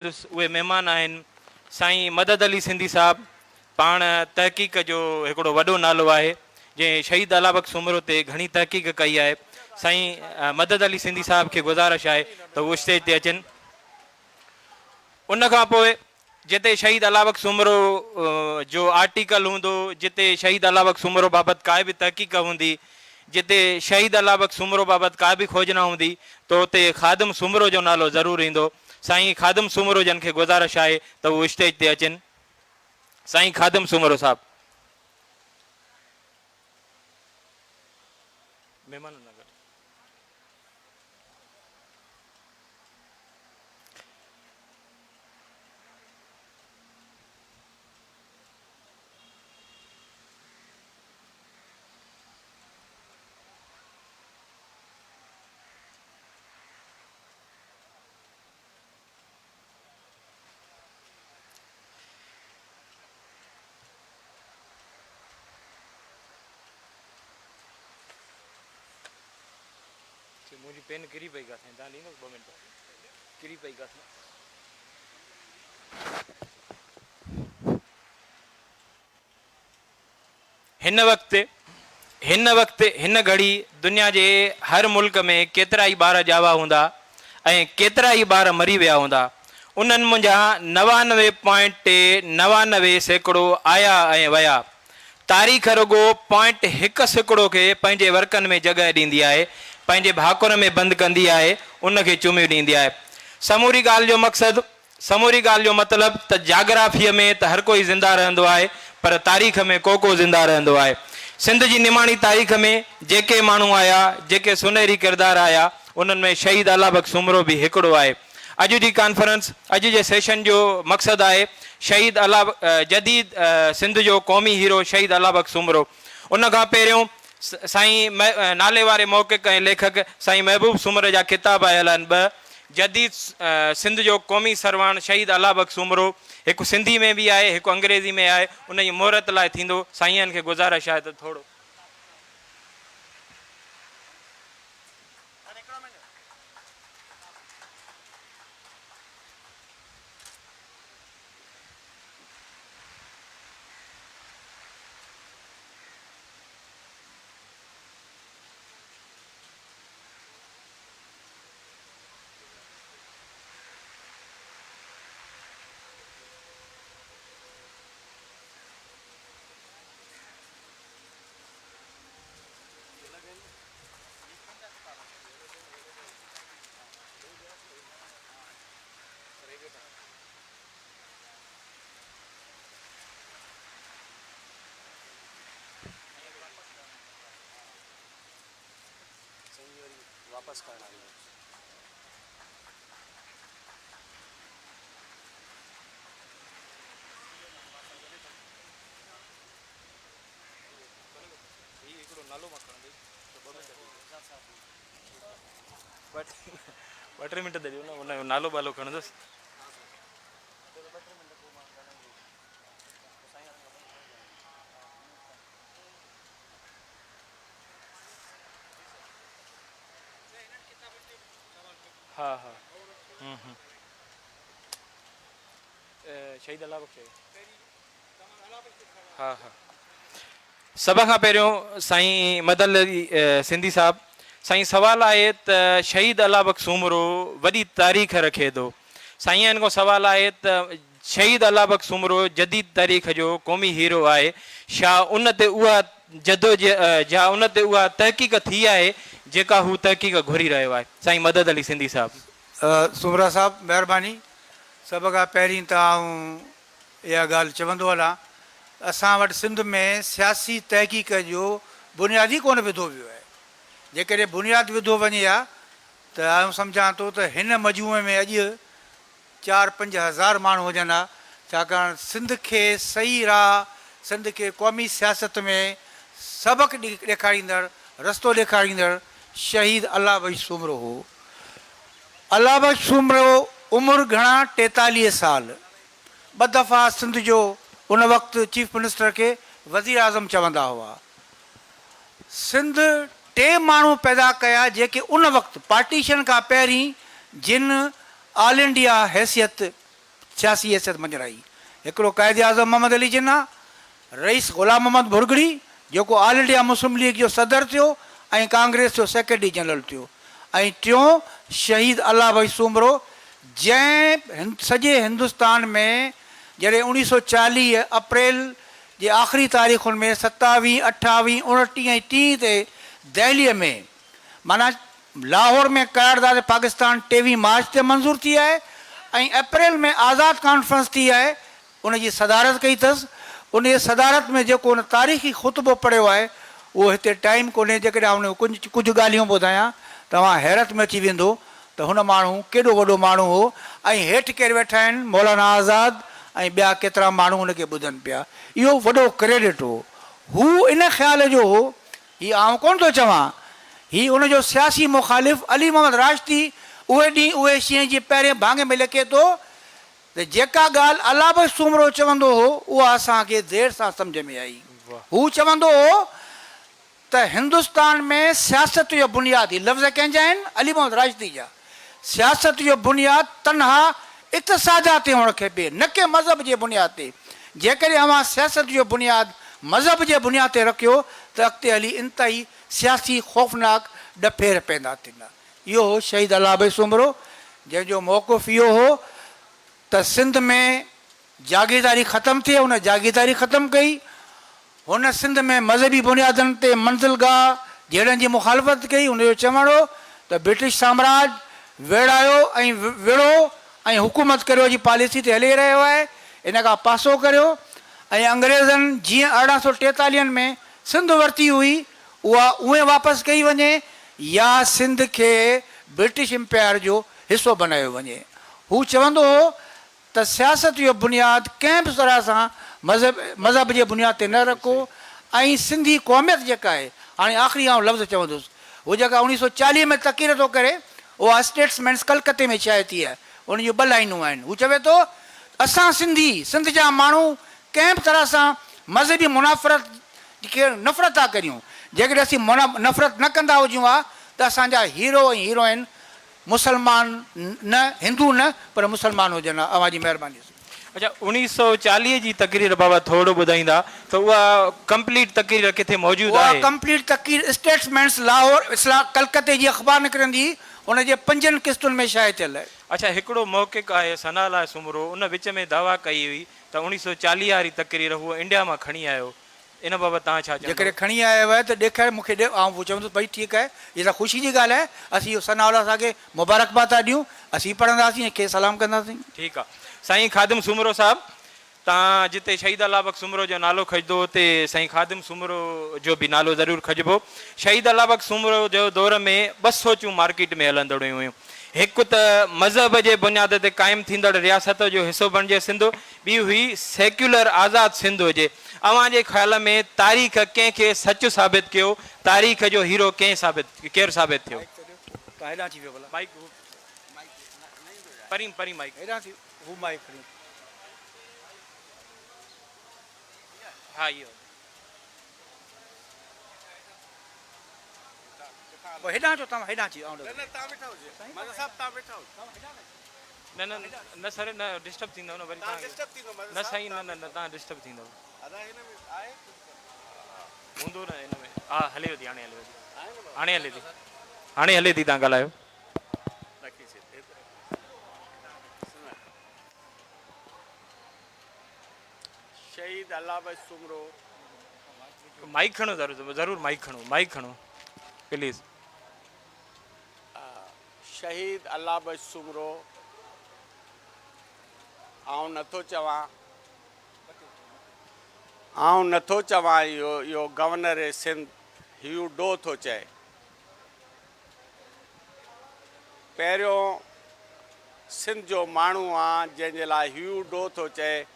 उहे महिमान आहिनि साईं मदद अली सिंधी साहब पाण तहक़ीक़ जो हिकिड़ो वॾो नालो आहे जंहिं शहीद अला बख्श उमिरो ते घणी तहक़ीक़ कई आहे। साईं मदद अली सिंधी साहब खे गुज़ारिश आहे त उहो स्टेज ते अचनि। उन खां पोइ जिते शहीद अला बख्श उमिरो जो आर्टिकल हूंदो, जिते शहीद अला बख्श उमिरो बाबति का बि तहक़ीक़ हूंदी, जिते शहीद अला बख्श उमिरो बाबति का बि खोजना हूंदी त उते ख़ादिम सुमिरो जो नालो ज़रूरु ईंदो। साईं ख़ादिम सुमिरो जन खे गुज़ारिश आहे त उहो स्टेज ते अचनि। साईं ख़ादिम सुमिरो साहब महिमान मुझी पेन किरी पई काथे तव्हां ॾींदो 2 मिंट किरी पई काथे। हिन वक़्तु हिन घड़ी दुनिया जे हर मुल्क में केतिरा ई ॿार ॼावा हूंदा ऐं केतिरा ई ॿार मरी विया हूंदा। उन्हनि मुंहिंजा 99.99% आया ऐं विया। तारीख़ रुगो 0.1% खे पंहिंजे वर्कनि में जॻह ॾींदी आहे, पंहिंजे भाकुर में बंदि कंदी आहे, उनखे चुमियो ॾींदी आहे। समूरी ॻाल्हि जो मक़सदु, समूरी ॻाल्हि जो मतिलबु त जाग्राफीअ में त हर कोई ज़िंदा रहंदो आहे, पर तारीख़ में को ज़िंदा रहंदो आहे। सिंध जी निमाणी तारीख़ में जेके माण्हू आया, जेके सुनहरी किरदार आया, उन्हनि में शहीद अला बख्श उमिरो बि हिकिड़ो आहे। अॼु जी कॉन्फ्रेंस, अॼु जे सेशन जो मक़सदु आहे शहीद अला जदीद सिंध जो क़ौमी हीरो शहीद अला बख्श उमिरो। उन खां पहिरियों साईं नाले वारे मौक़िक़ ऐं लेखक साईं महबूब सुमर जा किताब आयल आहिनि 2। जदीद सिंध जो क़ौमी सरवान शहीद अला बख्श उमिरो हिकु सिंधी में बि आहे, हिकु अंग्रेज़ी में आहे। उन जी मुहरत लाइ थींदो। साईंअनि खे गुज़ारिश आहे त थोरो वापस करना है। ॿ 3 मिंट दे ॾियो न, उन नालो बालो खणंदुसि। हाँ हाँ शहीद अला बख्श। हाँ हाँ सभ खां पहिरियों साईं मदद अली सिंधी साहब, साईं सवाल आहे त शहीद अला बख्श उमिरो वॾी तारीख़ रखे थो। साईं खां सवाल आहे त शहीद अला बख्श उमिरो जदीद तारीख़ जो क़ौमी हीरो आहे, छा उन ते उहा उन ते उहा तहक़ीक़ थी आहे जेका हू तहक़ीक़ घुरी रहियो आहे। साईं मदद अली सिंधी साहब। सुमरा साहब महिरबानी। सभ खां पहिरीं त आउं इहा ॻाल्हि चवंदो हलां, असां वटि सिंध में सियासी तहक़ीक़ जो बुनियादी कोन विधो वियो आहे। जेकॾहिं बुनियादु विधो वञे हा त आउं सम्झां थो त हिन मजमूए में अॼु 4-5 हज़ार माण्हू हुजनि हा। छाकाणि सिंध खे सही राह, सिंध खे क़ौमी सियासत में सबक़ु ॾेखारींदड़, रस्तो ॾेखारींदड़ शहीद अला बख्श उमिरो हो। अला बख्श उमिरो उमिरि घणा 43 साल। 2 दफ़ा सिंध जो उन वक़्तु चीफ मिनिस्टर खे वज़ीर आज़म चवंदा हुआ। सिंध 3 माण्हू पैदा कया जेके उन वक़्तु पार्टीशन खां पहिरीं जिन ऑल इंडिया हैसियत सियासी हैसियत मंझि रही। हिकिड़ो क़ाइदे आज़म मोहम्मद अली जिन्ना, रईस ग़ुलाम मोहम्मद भुरगड़ी जेको ऑल इंडिया मुस्लिम लीग जो सदर थियो ऐं कांग्रेस जो सेक्रेटरी जनरल थियो, ऐं टियों शहीद अल्लाह भाई सूमरो जंहिं सॼे हिंदुस्तान में जॾहिं 1940 अप्रैल जे आख़िरी तारीख़ुनि में 27, 28, 29 ऐं 30 ते दिल्लीअ में माना लाहौर में क़रारदाद पाकिस्तान 23 मार्च ते मंज़ूर थी आहे ऐं अप्रैल में आज़ाद कॉन्फ्रेंस थी आहे, उनजी सदारत कई अथसि। उन जी सदारत में जेको उन तारीख़ी ख़ुतबो पढ़ियो आहे उहो हिते टाइम कोन्हे, जेकॾहिं उन कुझु ॻाल्हियूं ॿुधायां तव्हां हैरत में अची वेंदो त हुन माण्हू केॾो वॾो माण्हू हो ऐं हेठि केरु वेठा आहिनि मौलाना आज़ाद ऐं ॿिया केतिरा माण्हू हुनखे ॿुधनि पिया। इहो वॾो क्रेडिट हो। हू इन ख़्याल जो हो, हीउ आउं कोन थो चवां, हीउ उनजो सियासी मुख़ालिफ़ अली मोहम्मद राशिदी उहे ॾींहुं उहे शींहं जी पहिरें भाङे में लिखे थो त जेका ॻाल्हि अल्लाह भाई सूमरो चवंदो हो उहा असांखे देरि सां सम्झ में आई। हू चवंदो हो त हिंदुस्तान में सियासत जो बुनियादी लफ़्ज़ कंहिंजा आहिनि, अली मोहम्मद राशिदी जा, सियासत जो बुनियाद तनहा इक़्तिसादात ते हुअणु खपे, न कि मज़हब जे बुनियाद ते। जेकॾहिं अवां सियासत जो बुनियाद मज़हब जे बुनियाद ते रखियो त अॻिते हली इंतिहाई सियासी ख़ौफ़नाक ॾफेर पैदा थींदा। इहो हो शहीद अल्लाह भाई सूमरो, जंहिंजो मौक़िफ़ इहो हो त सिंध में जागीरदारी ख़तमु थिए, हुन जागीरदारी ख़तमु कई। हुन सिंध में मज़हबी बुनियादनि ते मंज़िलगाह जहिड़नि जी मुखालफ़त कई। हुनजो चवणु हो त ब्रिटिश साम्राज वेड़ायो ऐं विड़ो ऐं हुकूमत करियो जी पॉलिसी ते हली रहियो आहे, इन खां पासो करियो। ऐं अंग्रेज़नि जीअं 1843 में सिंध वरिती हुई उहा उहे वापसि कई वञे या सिंध खे ब्रिटिश एम्पायर जो हिसो बनायो वञे। हू चवंदो हो त सियासत जो बुनियाद कंहिं बि तरह सां मज़हब जे बुनियाद ते न रखो। ऐं सिंधी क़ौमियत जेका आहे, हाणे आख़िरी आउं लफ़्ज़ चवंदुसि, उहो जेका 1940 में तक़रीर थो करे उहा स्टेट्समैन्स कलकत्ते में शाये थी आहे, उन जूं 2 लाइनूं आहिनि। हू चवे थो असां सिंधी सिंध जा माण्हू कंहिं बि तरह सां मज़हबी मुनाफ़रत खे नफ़रत था करियूं। जेकॾहिं असीं नफ़रत न कंदा हुजूं हा त असांजा हीरो ऐं हीरोइन मुसलमान न, हिंदू न पर मुसलमान हुजनि। अव्हां जी महिरबानी। अच्छा, 1940 जी तक़रीर बाबा थोरो ॿुधाईंदा त उहा कंप्लीट तक़रीर किथे मौजूदु आहे? कंप्लीट तक़रीर स्टेट्समैन्स लाहौर कलकत्ते जी अख़बार निकिरंदी, हुनजे 5 क़िस्तुनि में शाये थियल आहे। अच्छा, हिकिड़ो मौक़िक़ आहे सना अल्लाह सूमरो, उन विच में दावा कई हुई त 1940 वारी तक़रीर हूअ इंडिया मां खणी आयो, इन बाबति तव्हां छा चओ? जेकॾहिं खणी आयो आहे त ॾेखारे मूंखे ॾियो, ऐं चवंदुसि भई ठीकु आहे, इहा त ख़ुशी जी ॻाल्हि आहे। असीं इहो सना अल्लाह सां खे मुबारकबाद था ॾियूं, असीं पढ़ंदासीं ऐं खे सलाम कंदासीं। ठीकु आहे। साईं ख़ादिम सूमरो साहिबु, तव्हां जिते शहीद अल्लाह बख़्श सूमरो जो नालो खजंदो हुते साईं ख़ादिम सूमरो जो बि नालो ज़रूरु खजबो। शहीद अल्लाह बख़्श सूमरो जो दौर में 2 सोचूं मार्केट में हलंदड़ियूं हुयूं। हिकु त मज़हब जे बुनियाद ते क़ाइमु थींदड़ रियासत जो हिसो बणिजे सिंध, ॿी हुई सेक्युलर आज़ादु सिंध हुजे। अव्हां जे ख़्याल में तारीख़ कंहिंखे सच साबित कयो? तारीख़ जो हीरो केरु साबित थियो? हा, इहो हेॾां अचो तव्हां, हेॾां अची। न न न सर, न डिस्टर्ब थींदव न वरी न साईं, न न तव्हां डिस्टर्ब थींदव हूंदो न हिन में। हा, हले थी, हाणे हले थी, हाणे हले थी, तव्हां ॻाल्हायो। शहीद अल्लाह भाई सूमरो, माइक खणो, ज़रूरु माइक खणो प्लीज़। शहीद अल्लाह भाई सूमरो आउं नथो चवां इहो गवर्नर सिंध ह्यू डो थो चए। पहिरियों सिंध जो माण्हू आहे जंहिंजे लाइ ह्यू डो थो चए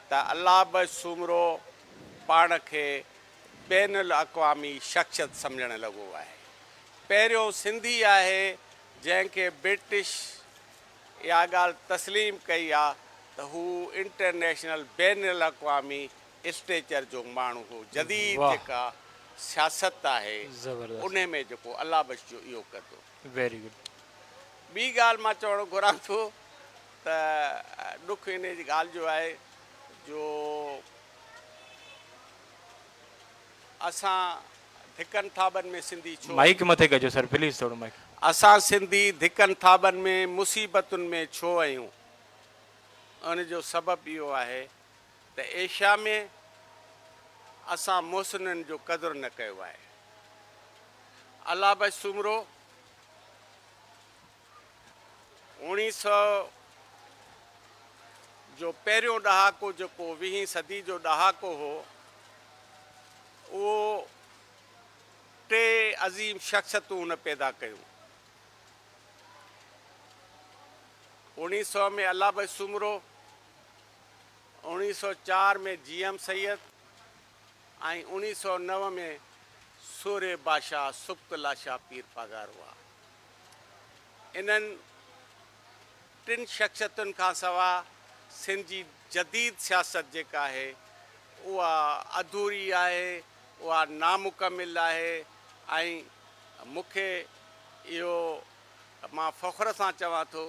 त अल्लाह भाई सूमरो पाण खे बैनुल अक़वामी शख़्सियत सम्झणु लॻो आहे। पहिरियों सिंधी आहे जंहिंखे ब्रिटिश इहा ॻाल्हि तस्लीम कई आहे त हू इंटरनेशनल बैनुल अक़वामी स्टेचर जो माण्हू हो। जदीद जेका सियासत आहे उन में जेको अल्लाह बख़्श जो इहो कंदो। Very good. ॿी ॻाल्हि मां चवणु घुरां थो त ॾुख इन जी ॻाल्हि जो आहे जो असां धिकनि थाॿनि में सिंधी छो माइक मथे कजो सर प्लीज़ थोरो माइक। असां सिंधी धिकनि थाॿनि में मुसीबतुनि में छो आहियूं, उन जो सबबु इहो आहे त एशिया में असां मोहसिननि जो क़दुरु न कयो आहे। अलाह बशुमरो 1900 जो पहिरियों ॾहाको जेको 20वीं सदी जो ॾहाको हो, उहो 3 अज़ीम शख़्सियतूं हुन पैदा कयूं। 1900 में अल्लाह बशुमरो, 1904 में GM सैयद ऐं 1909 में सूर्य बादशाह सुब्तुल्ला शाह पीर पगार हुआ। इन्हनि 3 शख़्सियतुनि खां सवाइ सिंध जी जदीद सियासत जेका आहे उहा अधूरी आहे, उहा नामुकमिल आहे। ऐं मूंखे इहो मां फ़ख्र सां चवां थो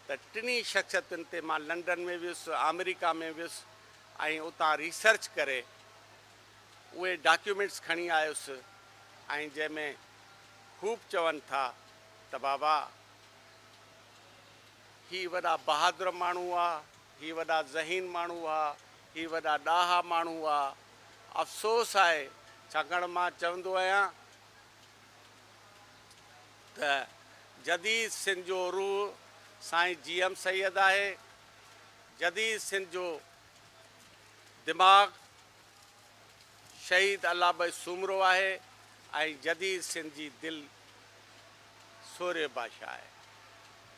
त 3 शख़्सियतुनि ते मां लंडन में वियुसि, अमेरिका में वियुसि ऐं उतां रिसर्च करे उहे डॉक्यूमेंट्स खणी आयुसि ऐं जंहिंमें ख़ूब चवनि था त बाबा ही वॾा बहादुर माण्हू हुआ, ही वॾा ज़हीन माण्हू हुआ, ही वॾा ॾाहा माण्हू हुआ। अफ़सोस आहे छाकाणि मां चवंदो आहियां त जदीद सिंध जो रूह साईं GM सैयद आहे, जदीद सिंध जो दिमाग़ शहीद अल्लाह बशुमरो आहे ऐं जदीद सिंध जी दिलि सूर्य बादशाह आहे।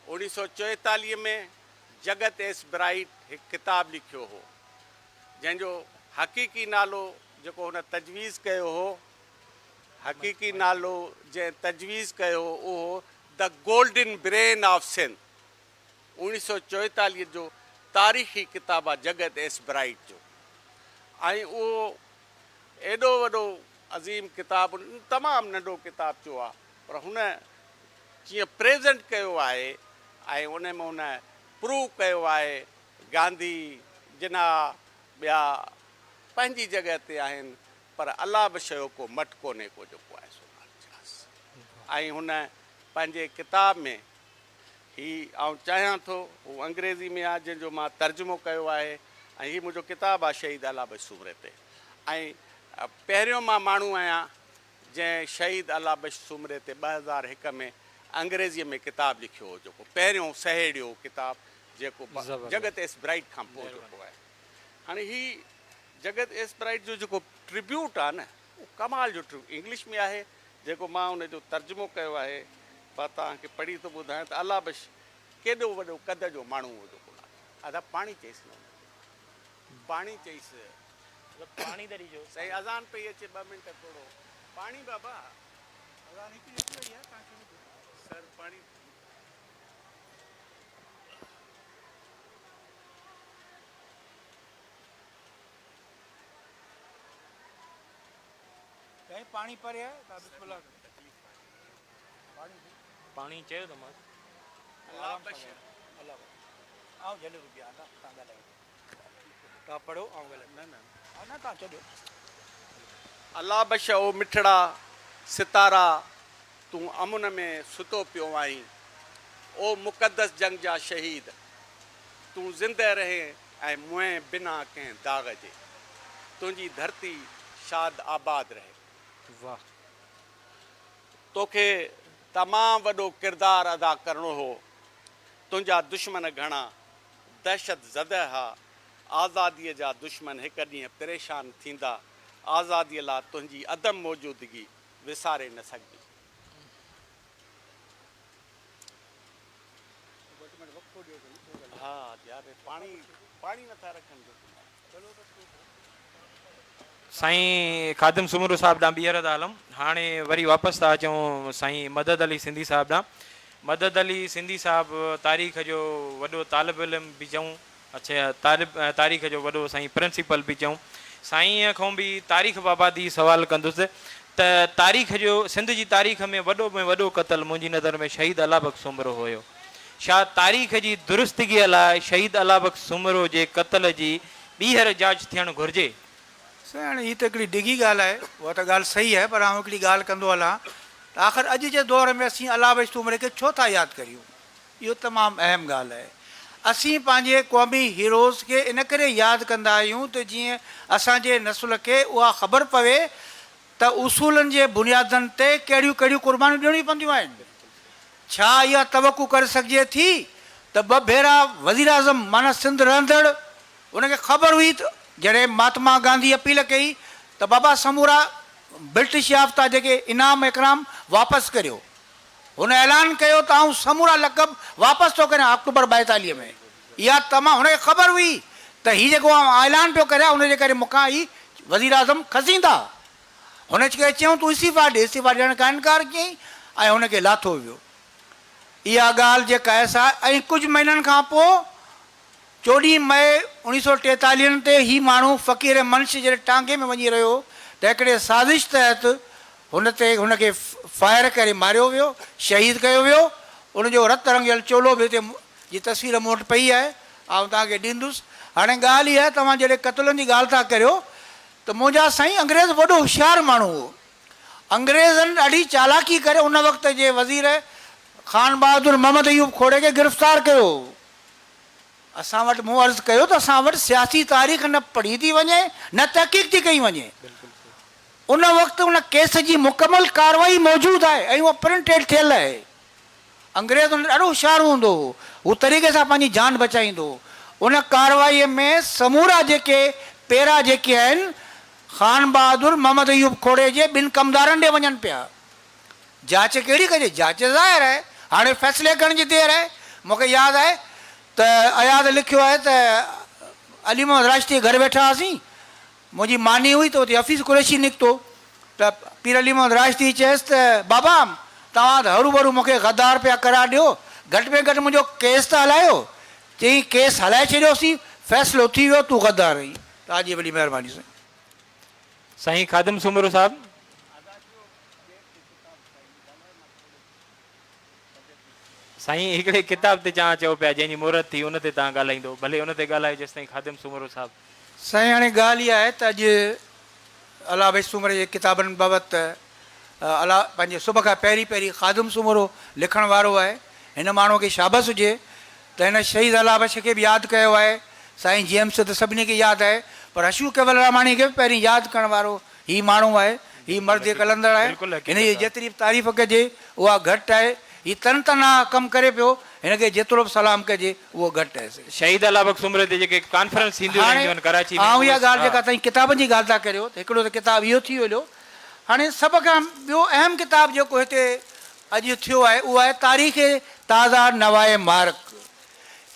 1944 में जगत एस ब्राइट हिकु किताबु लिखियो हो जंहिंजो हक़ीक़ी नालो जेको हुन तजवीज़ कयो हो, हक़ीक़ी नालो जंहिं तजवीज़ कयो हो उहो the golden brain of Sindh. 1944 जो तारीख़ी किताबु आहे जगत एस ब्राइट जो, ऐं उहो एॾो वॾो अज़ीम किताबु, तमामु नंढो किताबु जो आहे, पर हुन जीअं प्रेज़ेंट कयो आहे ऐं उन में हुन प्रूव कयो आहे गांधी जिना ॿिया पंहिंजी जॻह ते आहिनि, पर अलाह बि शयो को मट कोन्हे को जेको आहे सो। ऐं हुन पंहिंजे किताब में ही आउं चाहियां थो, हू अंग्रेज़ी में आहे जंहिंजो मां तर्जुमो कयो आहे, ऐं हीउ मुंहिंजो किताबु आहे शहीद अल्लाह बशुमरे ते। ऐं पहिरियों मां माण्हू आहियां जंहिं शहीद अल्लाह बशुमरे ते 2001 में अंग्रेज़ीअ में किताबु लिखियो हो, जेको पहिरियों सहेड़ियो किताबु जेको जगत एस ब्राइट खां पोइ जेको आहे। हाणे ही जगत एस ब्राइट जो जेको ट्रिब्यूट आहे न, उहो कमाल जो इंग्लिश में आहे, जेको मां हुनजो तर्जुमो कयो आहे, मां तव्हांखे पढ़ी थो ॿुधायां त अल्लाह बश केॾो वॾो कद जो माण्हू हो जेको अदा पाणी चईसि न, पाणी चईसि, पाणी दरी जो सही अज़ान पई अचे 2 मिंट थोरो पाणी बाबा, अज़ान हिकु निकिरी वई आहे सर पाणी। कहीं पानी परे है तो बिस्मिल्लाह पाणी चयो त मां अल्लाह बश आओ जल्दी रुपया ना तांगा लगे ता पढ़ो आओ गलत ना ना ना ता चलो अल्लाह बश ओ मिठड़ा सितारा तूं अमुन में सुतो पियो आहीं, ओ मुक़दस जंग जा शहीद तूं ज़िंदह रहे ऐं मुंहिं बिना कंहिं दाग़ जे, तुंहिंजी धरती शाद आबाद रहे। वाह, तोखे तमामु वॾो किरदारु अदा करिणो हो, तुंहिंजा दुश्मन घणा दहशत ज़दह हा, आज़ादीअ जा दुश्मन हिकु ॾींहुं परेशान थींदा, आज़ादीअ लाइ तुंहिंजी अदम मौजूदगी विसारे न सघंदी। हा यार पाणी पाणी नथा रखनि साईं खादिम सुमरू साहिब ॾांहुं ॿीहर था हलूं। हाणे वरी वापसि था अचूं साईं मदद अली सिंधी साहिब ॾांहुं। मदद अली सिंधी साहिबु तारीख़ जो वॾो तालिब इल्म बि चऊं, अच्छा तारीख़ जो वॾो साईं प्रिंसिपल बि चऊं। साईं खां बि तारीख़ बाबति सवाल कंदुसि त तारीख़ जो सिंध जी तारीख़ में वॾो क़तल मुंहिंजी नज़र में शहीद अल्लाह बख़्श सुमरो हुयो। छा तारीख़ जी दुरुस्तगीअ लाइ शहीद अला बख्श सुमरो जे क़त्ल जी ॿीहर जांच थियणु घुरिजे? साईं हीअ त हिकिड़ी डिघी ॻाल्हि आहे, उहा त ॻाल्हि सही आहे, पर आउं हिकिड़ी ॻाल्हि कंदो हलां त आख़िर अॼु जे दौर में असीं अला बख्श सुमरे खे छो था यादि करियूं? इहो तमामु अहम ॻाल्हि आहे। असीं पंहिंजे क़ौमी हीरोज़ खे इन करे यादि कंदा आहियूं त जीअं असांजे नसुल खे उहा ख़बर पवे त उसूलनि जे बुनियादनि ते कहिड़ियूं कहिड़ियूं क़ुर्बानियूं ॾियणियूं पवंदियूं आहिनि। छा इहा तवक़ु करे सघिजे थी त ॿ भेरा वज़ीर आज़म माना सिंध रहंदड़ उनखे ख़बर हुई त जॾहिं महात्मा गांधी अपील कई त बाबा समूरा ब्रिटिश याफ़्ता जेके इनाम इकराम वापसि करियो, हुन ऐलान कयो त आउं समूरा लक़ब वापसि थो करियां अक्टूबर 42 में। इहा तमामु हुनखे ख़बर हुई त हीउ जेको ऐलान पियो करियां हुनजे करे मूंखां ई वज़ीर आज़म खसींदा। हुनखे चयूं तूं इस्तीफ़ा ॾे, इस्तीफ़ा ॾियण खां इनकार कयईं ऐं हुनखे लाथो वियो। इहा ॻाल्हि जेका आहे सा ऐं कुझु महीननि खां पोइ 14 मई 1943 ते ही माण्हू फ़क़ीर मंश जॾहिं टांगे में वञी रहियो त हिकिड़े साज़िश तहत हुनखे फायर करे मारियो वियो, शहीद कयो वियो। उनजो रत रंगियल चोलो बि हिते जी तस्वीर मूं वटि पई आहे, आउं तव्हांखे ॾींदुसि। हाणे ॻाल्हि इहा आहे, तव्हां जॾहिं क़त्लनि जी ॻाल्हि था करियो त मुंहिंजा साईं अंग्रेज़ वॾो होशियारु माण्हू हो। अंग्रेज़नि ॾाढी चालाकी करे उन वक़्त जे वज़ीर ख़ान बहादुर मोहम्मद अयूब खोड़े खे गिरफ़्तार कयो। असां वटि मूं अर्ज़ु कयो त असां वटि सियासी तारीख़ न पढ़ी थी वञे न तहक़ीक़ थी कई वञे। उन वक़्तु उन केस जी मुकमल कार्रवाई मौजूदु आहे ऐं उहा प्रिंटेड थियल आहे। अंग्रेज़ उन ॾाढो होशियारु हूंदो हो, हू तरीक़े सां पंहिंजी जान बचाईंदो। उन कार्रवाईअ में समूरा जेके पेरा जेके आहिनि ख़ान बहादुर मोहम्मद अयूब खोड़े जे ॿिनि कमदारनि ॾे वञनि पिया। जांच कहिड़ी कजे? जांच ज़ाहिर आहे, हाणे फ़ैसिले करण जी देरि आहे। मूंखे यादि आहे त अयाद लिखियो आहे त अली मोहम्मद राशिदी घर वेठा हुआसीं, मुंहिंजी मानी हुई त हुते हफ़ीज़ कुरैशी निकितो त पीर अली मोहम्मद राशिदी चयसि त बाबा तव्हां त हरू भरू मूंखे गद्दार पिया करार ॾियो, घटि में घटि मुंहिंजो केस त हलायो। चई केस हलाए छॾियोसीं, फ़ैसिलो थी वियो, तूं गद्दार आहीं। तव्हांजी वॾी महिरबानी साईं। साईं ख़ादिम सुमरो साहिबु, साईं हिकिड़े किताब ते चओ पिया जंहिंजी मुहरत थी उन ते तव्हां ॻाल्हाईंदो, भले उन ते ॻाल्हायो जेसि ताईं ख़ादिम सुमरो साहिबु। साईं हाणे ॻाल्हि इहा आहे त अॼु अला बख्श सुमरे जे किताबनि बाबति अला पंहिंजे सुबुह खां पहिरीं ख़ादिम सुमरो लिखण वारो आहे। हिन माण्हूअ खे शाबस हुजे त हिन शहीद अला बख्श खे बि यादि कयो आहे। साईं जेम्स त सभिनी खे यादि आहे, पर अशू केवल रामाणी खे बि पहिरीं यादि करण वारो हीउ माण्हू आहे। हीउ मर्द कलंदड़ आहे, हिन जी जेतिरी बि तारीफ़ कजे उहा घटि आहे। हीउ तन तना कमु करे पियो, हिनखे जेतिरो बि सलाम कजे उहो घटि आहे। शहीद अला बख्श सुमरे ते जेके कॉन्फ्रेंस थींदियूं रहंदियूं आहिनि कराची में, ऐं इहा ॻाल्हि जेका तव्हां किताबनि जी ॻाल्हि था करियो त हिकिड़ो त किताबु इहो थी वियो। हाणे सभ खां ॿियो अहम किताबु जेको हिते अॼु थियो आहे उहो आहे तारीख़ ताज़ा नवाए मार्क।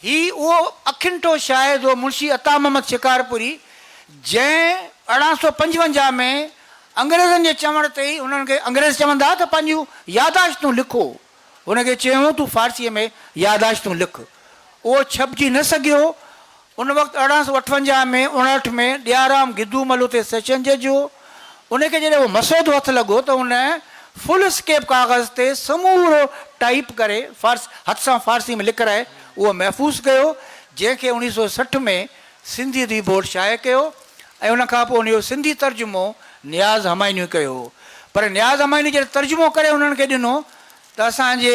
हीउ उहो अखिंठो शाइद हो मुंशी अता मोहम्मद शिकारपुरी जंहिं 1855 में अंग्रेज़नि जे चवण ते ई उन्हनि खे अंग्रेज़ चवंदा त पंहिंजूं यादाश्तूं लिखो, हुनखे चयूं तूं फारसीअ में यादाश्तूं लिख। उहो छपजी न सघियो। उन वक़्तु 1858 में 59 में ॾियाराम गिदू मल उते सेशन जज हो। उनखे जॾहिं उहो मसौदो हथु लॻो त उन फुल स्केप कागज़ ते समूरो टाइप करे हथ सां फारसी में लिखाए उहो महफ़ूज़ कयो, जंहिंखे 1960 में सिंधी अदबी बोर्ड शाये कयो ऐं उनखां पोइ उनजो सिंधी तर्जुमो नियाज़ हमायनी कयो। पर नियाज़ हमायनी जॾहिं तर्जुमो करे उन्हनि खे ॾिनो त असांजे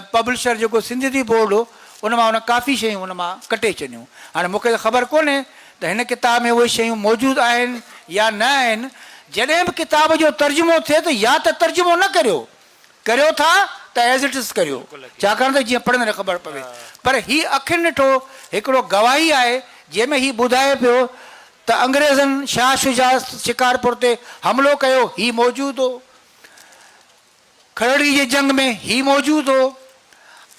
पब्लिशर जेको सिंधी अदबी बोर्ड हो उन मां उन काफ़ी शयूं उन मां कटे छॾियूं। हाणे मूंखे त ख़बर कोन्हे त हिन किताब में उहे शयूं मौजूदु आहिनि या न आहिनि। जॾहिं बि किताब जो तर्जुमो थिए त या त तर्जुमो न करियो था त एज़ इट इज़ करियो, छाकाणि त जीअं पढ़ंदड़ ख़बर पवे। पर हीउ अखियुनि ॾिठो हिकिड़ो गवाही आहे जंहिंमें हीउ ॿुधाए पियो त अंग्रेज़नि शाह शुजा शिकारपुर ते हमिलो कयो, हीउ मौजूदु हो। खरड़ी जे जंग में हीउ मौजूदु हो।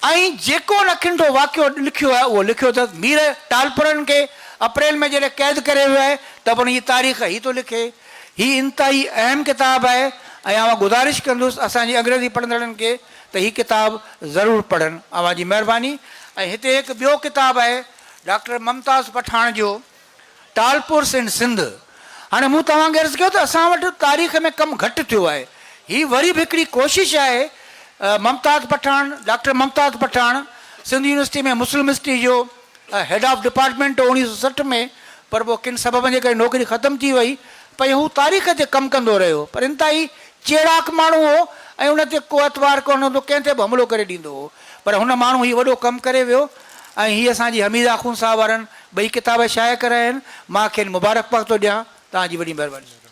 ऐं जेको अखियुनि ॾिठो वाक़ियो लिखियो आहे उहो लिखियो अथसि मीर टालपुरनि खे अप्रैल में जॾहिं क़ैद करे वियो आहे त पोइ हीअ तारीख़ हीअ थो लिखे। हीअ इंतिहाई अहम किताबु आहे ऐं आउं गुज़ारिश कंदुसि असांजी अंग्रेज़ी पढ़ंदड़नि खे त हीअ किताबु ज़रूरु पढ़नि। अव्हांजी महिरबानी। ऐं हिते हिकु ॿियो किताबु आहे डॉक्टर मुमताज़ पठान जो टालपुर्स इन सिंध। हाणे मूं तव्हांखे अर्ज़ु कयो त असां वटि तारीख़ में कमु घटि थियो आहे। हीअ वरी बि हिकिड़ी कोशिशि आहे मुमताज़ पठान, डॉक्टर मुमताज़ पठान सिंध यूनिवर्सिटी में मुस्लिम हिस्ट्री जो हेड ऑफ डिपार्टमेंट 1960 में, पर पोइ किन सबबनि जे करे नौकिरी ख़तमु थी वई। पर हू तारीख़ ते कमु कंदो रहियो, पर इंतिहाई चेड़ाक माण्हू हो ऐं उन ते को एतवार कोन हूंदो, कंहिं ते बि हमिलो करे ॾींदो हो। पर हुन माण्हू हीउ वॾो कमु करे वियो ऐं हीअ असांजी हमीदा खून साहब वारनि ॿई किताब शाया कराया आहिनि। मां खेनि मुबारकबाद थो ॾियां। तव्हांजी वॾी महिरबानी।